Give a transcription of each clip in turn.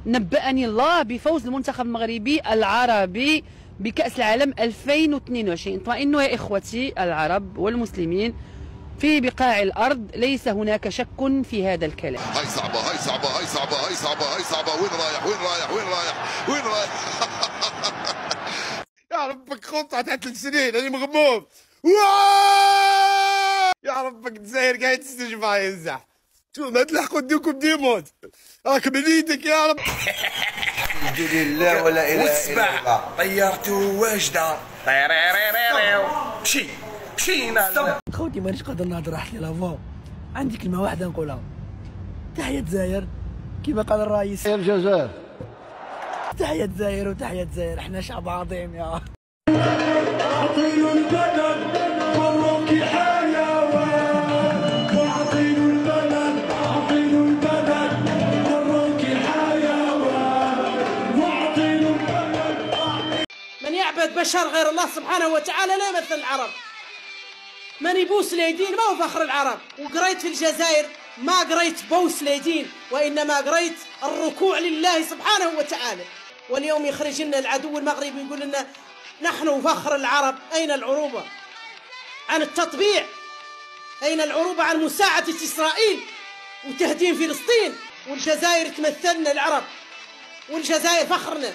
نبأني الله بفوز المنتخب المغربي العربي بكأس العالم 2022. اطمئنوا يا إخوتي العرب والمسلمين في بقاع الأرض، ليس هناك شك في هذا الكلام. هاي صعبة هاي صعبة هاي صعبة هاي صعبة هاي صعبة. وين رايح وين رايح وين رايح وين رايح؟ يا ربك خطة تحت 3 سنين أنا مغموم. يا ربك الجزائر قاعد تستجمع ينزح. شو ما تلحقوا نديكم ديموت. راك من ايدك يا رب. الحمد لله ولا اله الا الله. طيارته واجده. مشينا. خوتي مانيش قادر نهضر، راحت لي لافون. عندي كلمه واحده نقولها. تحية الجزائر كما قال الرئيس. تحية الجزائر. تحية الجزائر وتحية الجزائر، احنا شعب عظيم يا. أعطينوا البلد والروكي حيوان، وأعطينوا البلد أعطينوا البلد والروكي حيوان، وأعطينوا البلد. من يعبد بشر غير الله سبحانه وتعالى لا يمثل العرب. من يبوس اليدين ما هو فخر العرب. وقريت في الجزائر ما قريت بوس اليدين، وإنما قريت الركوع لله سبحانه وتعالى. واليوم يخرج لنا العدو المغربي يقول لنا نحن فخر العرب. أين العروبة عن التطبيع؟ أين العروبة عن مساعدة إسرائيل وتهديم فلسطين؟ والجزائر تمثلنا العرب، والجزائر فخرنا.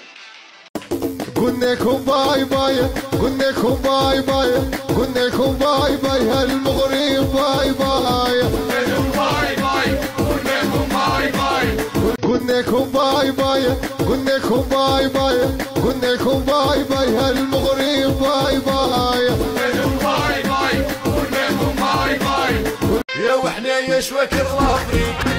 قلنا لكم باي باي قلنا لكم باي باي قلنا لكم باي باي هالمغرب باي باي قلنا لكم باي باي قلنا لكم باي باي قلنا لكم باي باي هالمغرب باي باي يا وحنا يا شواكر الله